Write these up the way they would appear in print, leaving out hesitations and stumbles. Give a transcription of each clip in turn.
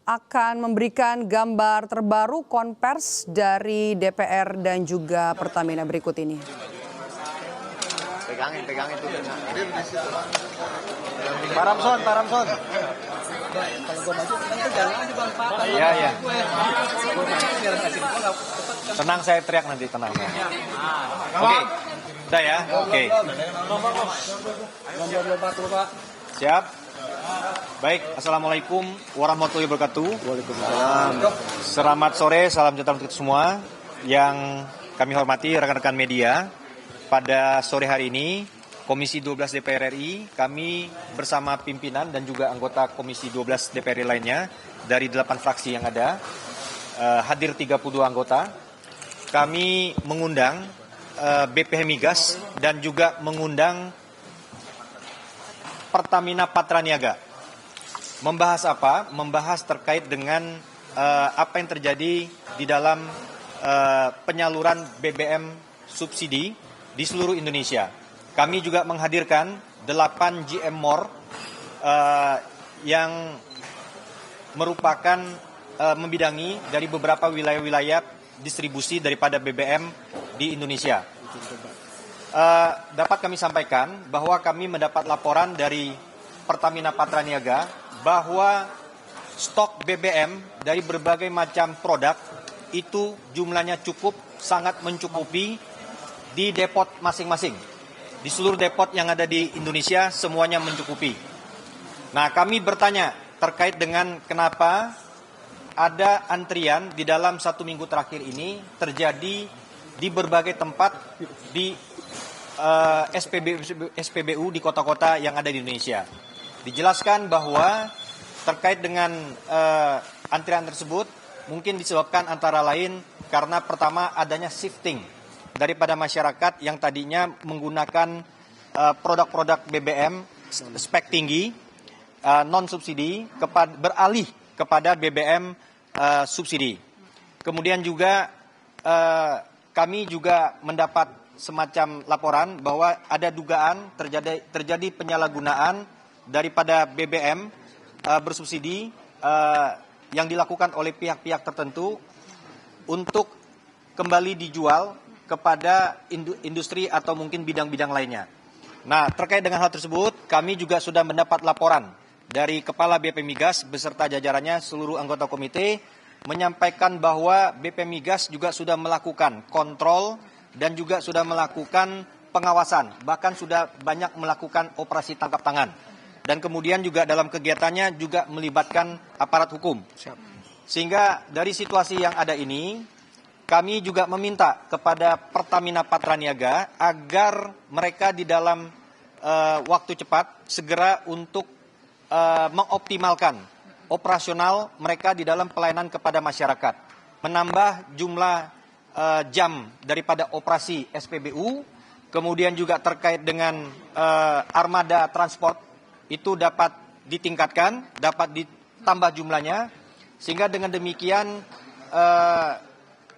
akan memberikan gambar terbaru konvers dari DPR dan juga Pertamina berikut ini. Pegangin tuh. Pak Ramson. Iya. Tenang, saya teriak nanti, tenang. Oke. Udah ya? Oke. Siap. Baik, Assalamualaikum warahmatullahi wabarakatuh. Waalaikumsalam. Selamat sore, salam sejahtera untuk semua yang kami hormati rekan-rekan media. Pada sore hari ini, Komisi 12 DPR RI, kami bersama pimpinan dan juga anggota Komisi 12 DPR RI lainnya dari 8 fraksi yang ada, hadir 32 anggota. Kami mengundang BPH Migas dan juga mengundang Pertamina Patraniaga. Membahas apa? Membahas terkait dengan apa yang terjadi di dalam penyaluran BBM subsidi di seluruh Indonesia. Kami juga menghadirkan 8 GM More yang merupakan membidangi dari beberapa wilayah-wilayah distribusi daripada BBM di Indonesia. Dapat kami sampaikan bahwa kami mendapat laporan dari Pertamina Patraniaga bahwa stok BBM dari berbagai macam produk itu jumlahnya cukup, sangat mencukupi di depot masing-masing. Di seluruh depot yang ada di Indonesia semuanya mencukupi. Nah, kami bertanya terkait dengan kenapa ada antrian di dalam 1 minggu terakhir ini terjadi di berbagai tempat di SPBU di kota-kota yang ada di Indonesia. Dijelaskan bahwa terkait dengan antrian tersebut mungkin disebabkan antara lain karena pertama adanya shifting daripada masyarakat yang tadinya menggunakan produk-produk BBM spek tinggi non subsidi beralih kepada BBM subsidi. Kemudian juga kami juga mendapat semacam laporan bahwa ada dugaan terjadi penyalahgunaan daripada BBM bersubsidi yang dilakukan oleh pihak-pihak tertentu untuk kembali dijual kepada industri atau mungkin bidang-bidang lainnya. Nah, terkait dengan hal tersebut, kami juga sudah mendapat laporan dari Kepala BP Migas beserta jajarannya seluruh anggota komite menyampaikan bahwa BP Migas juga sudah melakukan kontrol dan juga sudah melakukan pengawasan, bahkan sudah banyak melakukan operasi tangkap tangan. Dan kemudian juga dalam kegiatannya juga melibatkan aparat hukum. Sehingga dari situasi yang ada ini, kami juga meminta kepada Pertamina Patraniaga agar mereka di dalam waktu cepat segera untuk mengoptimalkan operasional mereka di dalam pelayanan kepada masyarakat. Menambah jumlah jam daripada operasi SPBU, kemudian juga terkait dengan armada transport itu dapat ditingkatkan, dapat ditambah jumlahnya, sehingga dengan demikian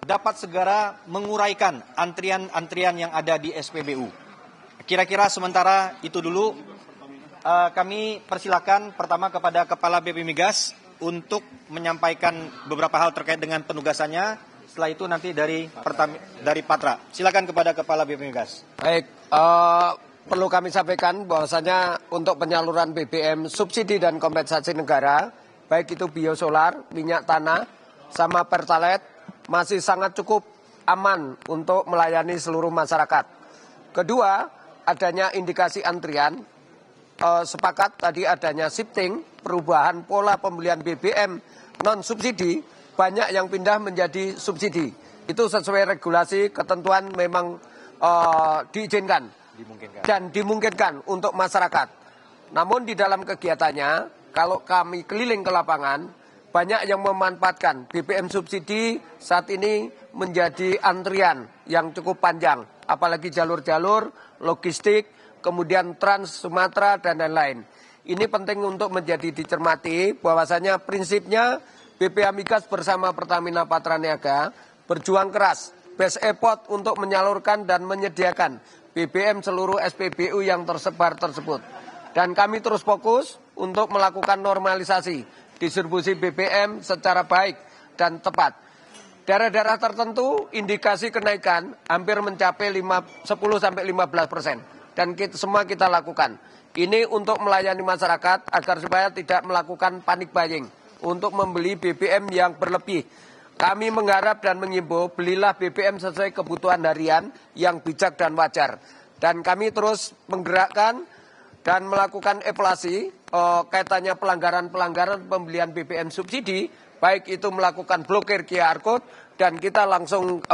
dapat segera menguraikan antrian-antrian yang ada di SPBU. Kira-kira sementara itu dulu. Kami persilakan pertama kepada Kepala BP Migas untuk menyampaikan beberapa hal terkait dengan penugasannya. Setelah itu nanti dari Patra. Silakan kepada Kepala BP Migas. Baik, perlu kami sampaikan bahwasanya untuk penyaluran BBM subsidi dan kompensasi negara, baik itu biosolar, minyak tanah, sama pertalite, masih sangat cukup aman untuk melayani seluruh masyarakat. Kedua, adanya indikasi antrian, sepakat tadi adanya shifting, perubahan pola pembelian BBM non-subsidi, banyak yang pindah menjadi subsidi. Itu sesuai regulasi, ketentuan memang diizinkan dan dimungkinkan untuk masyarakat. Namun di dalam kegiatannya, kalau kami keliling ke lapangan, banyak yang memanfaatkan BBM subsidi saat ini menjadi antrian yang cukup panjang. Apalagi jalur-jalur, logistik, kemudian Trans Sumatera dan lain-lain. Ini penting untuk menjadi dicermati bahwasanya prinsipnya BPH Migas bersama Pertamina Patraniaga berjuang keras, best effort untuk menyalurkan dan menyediakan BBM seluruh SPBU yang tersebar tersebut. Dan kami terus fokus untuk melakukan normalisasi distribusi BBM secara baik dan tepat. Daerah-daerah tertentu indikasi kenaikan hampir mencapai 10-15%. Dan semua kita lakukan. Ini untuk melayani masyarakat agar supaya tidak melakukan panik buying untuk membeli BBM yang berlebih. Kami mengharap dan mengimbau belilah BBM sesuai kebutuhan harian yang bijak dan wajar. Dan kami terus menggerakkan dan melakukan evaluasi kaitannya pelanggaran-pelanggaran pembelian BBM subsidi, baik itu melakukan blokir QR code dan kita langsung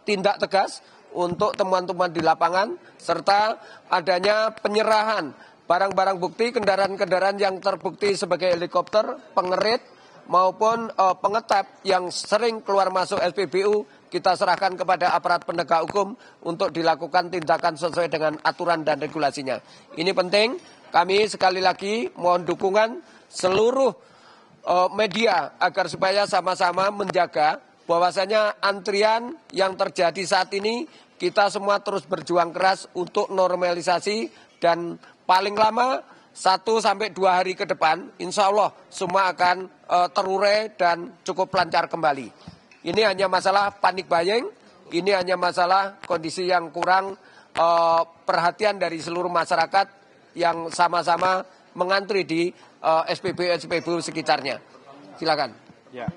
tindak tegas untuk temuan-temuan di lapangan serta adanya penyerahan barang-barang bukti kendaraan-kendaraan yang terbukti sebagai helikopter, pengerit maupun pengetap yang sering keluar masuk SPBU kita serahkan kepada aparat penegak hukum untuk dilakukan tindakan sesuai dengan aturan dan regulasinya. Ini penting, kami sekali lagi mohon dukungan seluruh media agar supaya sama-sama menjaga bahwasanya antrian yang terjadi saat ini kita semua terus berjuang keras untuk normalisasi dan paling lama 1-2 hari ke depan, insya Allah semua akan terurai dan cukup lancar kembali. Ini hanya masalah panik buying, ini hanya masalah kondisi yang kurang perhatian dari seluruh masyarakat yang sama-sama mengantri di SPBU sekitarnya. Silakan. Ya.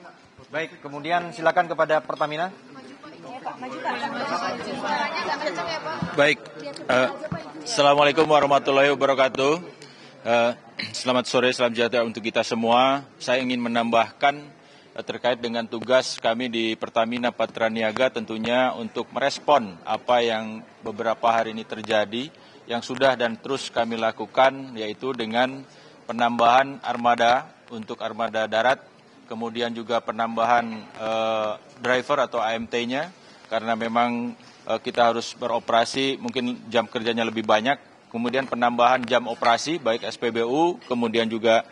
Baik, kemudian silakan kepada Pertamina. Baik, Assalamualaikum warahmatullahi wabarakatuh. Selamat sore, salam sejahtera untuk kita semua. Saya ingin menambahkan terkait dengan tugas kami di Pertamina Patraniaga tentunya untuk merespon apa yang beberapa hari ini terjadi, yang sudah dan terus kami lakukan, yaitu dengan penambahan armada untuk armada darat, kemudian juga penambahan driver atau AMT-nya, karena memang kita harus beroperasi, mungkin jam kerjanya lebih banyak, kemudian penambahan jam operasi, baik SPBU, kemudian juga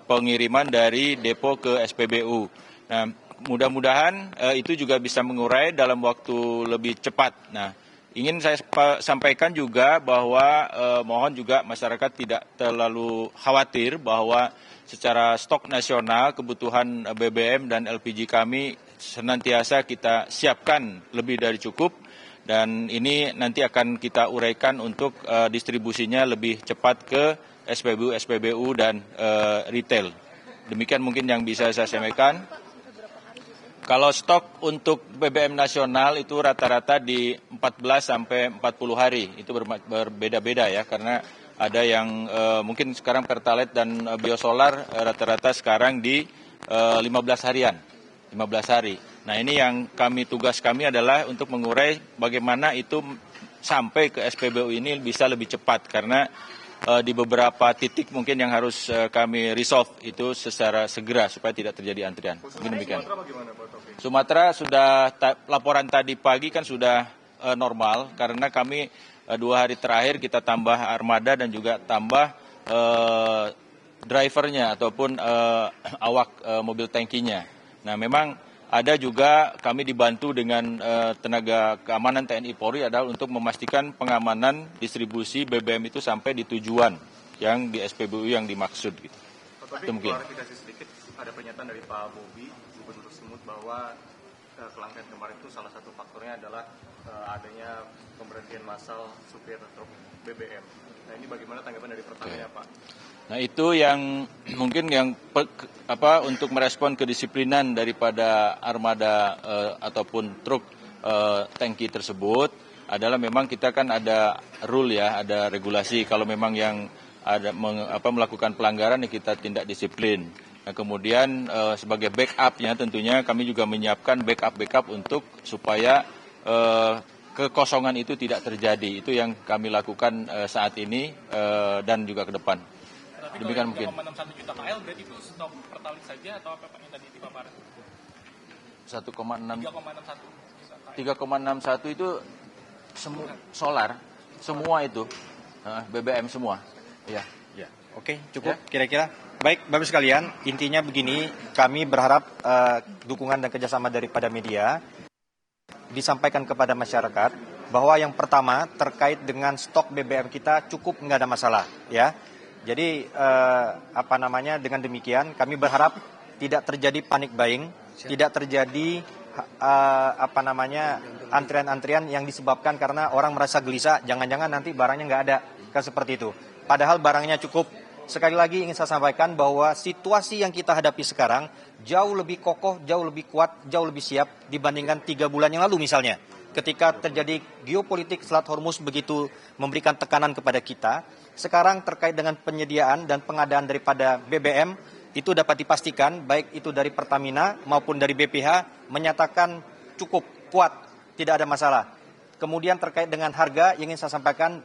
pengiriman dari depo ke SPBU. Nah, mudah-mudahan itu juga bisa mengurai dalam waktu lebih cepat. Nah, ingin saya sampaikan juga bahwa mohon juga masyarakat tidak terlalu khawatir bahwa secara stok nasional kebutuhan BBM dan LPG kami senantiasa kita siapkan lebih dari cukup, dan ini nanti akan kita uraikan untuk distribusinya lebih cepat ke SPBU dan retail. Demikian mungkin yang bisa saya sampaikan. Kalau stok untuk BBM nasional itu rata-rata di 14 sampai 40 hari, itu berbeda-beda ya, karena ada yang mungkin sekarang Pertalite dan biosolar rata-rata sekarang di 15 harian, 15 hari. Nah, ini yang tugas kami adalah untuk mengurai bagaimana itu sampai ke SPBU ini bisa lebih cepat, karena di beberapa titik mungkin yang harus kami resolve itu secara segera supaya tidak terjadi antrian. Demikian. Sumatera sudah laporan tadi pagi kan sudah normal, karena kami 2 hari terakhir kita tambah armada dan juga tambah drivernya ataupun awak mobil tangkinya. Nah, memang ada juga kami dibantu dengan tenaga keamanan TNI Polri adalah untuk memastikan pengamanan distribusi BBM itu sampai di tujuan yang di SPBU yang dimaksud. Gitu. Tapi klarifikasi sedikit, ada pernyataan dari Pak Bobi, Gubernur Sumut, bahwa kelangkaan kemarin itu salah satu faktornya adalah adanya pemberhentian massal supir truk BBM. Nah, ini bagaimana tanggapan dari Pertamina, Pak? Nah, itu yang mungkin yang untuk merespon kedisiplinan daripada armada ataupun truk tangki tersebut adalah memang kita kan ada rule ya, ada regulasi. Kalau memang yang ada melakukan pelanggaran ya kita tindak disiplin. Nah, kemudian sebagai backupnya tentunya kami juga menyiapkan backup untuk supaya kekosongan itu tidak terjadi. Itu yang kami lakukan saat ini dan juga ke depan. Demikian mungkin. 3,61 juta KL berarti itu stok Pertalite saja atau apa yang tadi dipaparan? 3,61 itu solar, semua itu BBM semua. Ya. Ya. Oke, cukup kira-kira. Baik, Bapak sekalian, intinya begini, kami berharap dukungan dan kerjasama daripada media disampaikan kepada masyarakat bahwa yang pertama terkait dengan stok BBM kita cukup, nggak ada masalah, ya. Jadi dengan demikian kami berharap tidak terjadi panic buying, tidak terjadi antrian-antrian yang disebabkan karena orang merasa gelisah, jangan-jangan nanti barangnya nggak ada, kan seperti itu. Padahal barangnya cukup. Sekali lagi ingin saya sampaikan bahwa situasi yang kita hadapi sekarang jauh lebih kokoh, jauh lebih kuat, jauh lebih siap dibandingkan 3 bulan yang lalu misalnya. Ketika terjadi geopolitik Selat Hormuz begitu memberikan tekanan kepada kita, sekarang terkait dengan penyediaan dan pengadaan daripada BBM, itu dapat dipastikan baik itu dari Pertamina maupun dari BPH menyatakan cukup kuat, tidak ada masalah. Kemudian terkait dengan harga, ingin saya sampaikan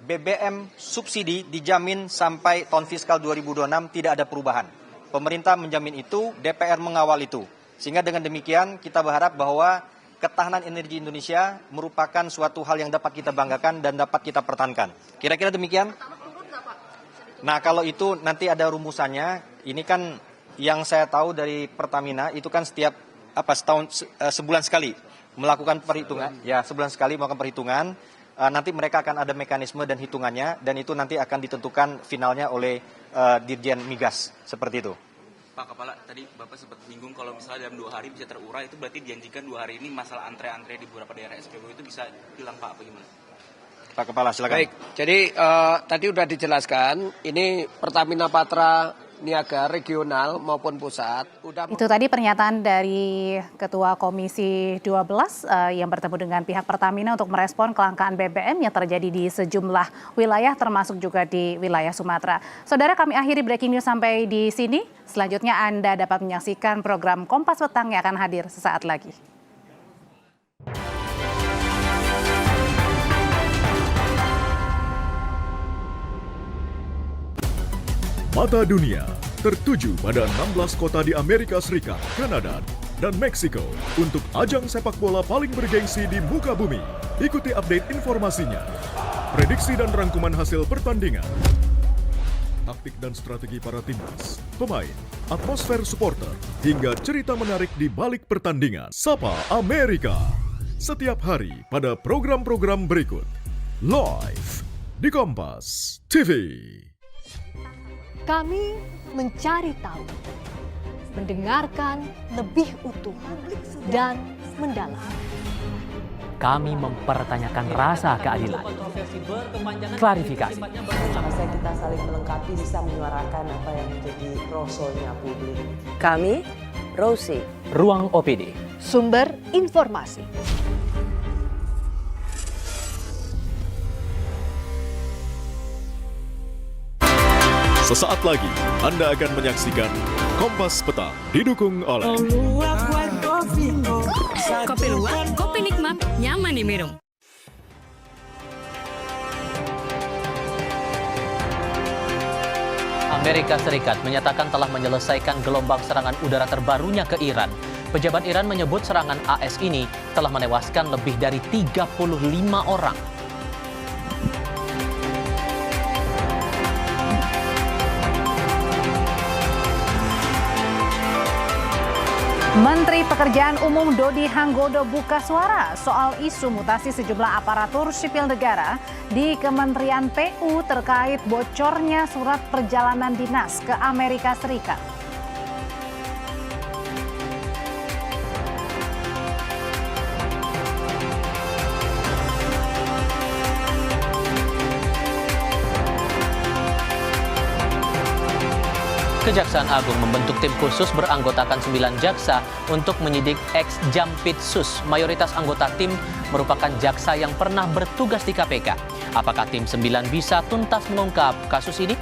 BBM subsidi dijamin sampai tahun fiskal 2026 tidak ada perubahan. Pemerintah menjamin itu, DPR mengawal itu. Sehingga dengan demikian kita berharap bahwa ketahanan energi Indonesia merupakan suatu hal yang dapat kita banggakan dan dapat kita pertahankan. Kira-kira demikian? Nah, kalau itu nanti ada rumusannya. Ini kan yang saya tahu dari Pertamina itu kan setiap sebulan sekali melakukan perhitungan. Ya, sebulan sekali melakukan perhitungan. Nanti mereka akan ada mekanisme dan hitungannya, dan itu nanti akan ditentukan finalnya oleh Dirjen Migas, seperti itu. Pak Kepala, tadi Bapak sempat bingung kalau misalnya dalam 2 hari bisa terurai, itu berarti dijanjikan 2 hari ini masalah antre-antre di beberapa daerah SPBU itu bisa hilang, Pak, apa gimana? Pak Kepala, silakan. Baik, jadi tadi sudah dijelaskan, ini Pertamina Patra Niaga regional maupun pusat. Itu tadi pernyataan dari Ketua Komisi 12 yang bertemu dengan pihak Pertamina untuk merespon kelangkaan BBM yang terjadi di sejumlah wilayah termasuk juga di wilayah Sumatera. Saudara, kami akhiri breaking news sampai di sini. Selanjutnya Anda dapat menyaksikan program Kompas Petang yang akan hadir sesaat lagi. Mata dunia tertuju pada 16 kota di Amerika Serikat, Kanada, dan Meksiko untuk ajang sepak bola paling bergengsi di muka bumi. Ikuti update informasinya, prediksi dan rangkuman hasil pertandingan, taktik dan strategi para timnas, pemain, atmosfer supporter, hingga cerita menarik di balik pertandingan. Sapa Amerika, setiap hari pada program-program berikut. Live di Kompas TV. Kami mencari tahu, mendengarkan lebih utuh dan mendalam. Kami mempertanyakan rasa keadilan. Klarifikasi. Masa kita saling melengkapi, bisa menyuarakan apa yang menjadi rosonya publik. Kami, Rosi. Ruang OPD. Sumber informasi. Sesaat lagi Anda akan menyaksikan Kompas Petang didukung oleh Kopi luwak, kopi nikmat, nyaman diminum. Amerika Serikat menyatakan telah menyelesaikan gelombang serangan udara terbarunya ke Iran. Pejabat Iran menyebut serangan AS ini telah menewaskan lebih dari 35 orang. Menteri Pekerjaan Umum Dodi Hanggodo buka suara soal isu mutasi sejumlah aparatur sipil negara di Kementerian PU terkait bocornya surat perjalanan dinas ke Amerika Serikat. Kejaksaan Agung membentuk tim khusus beranggotakan 9 jaksa untuk menyidik ex-Jampitsus. Mayoritas anggota tim merupakan jaksa yang pernah bertugas di KPK. Apakah tim 9 bisa tuntas mengungkap kasus ini?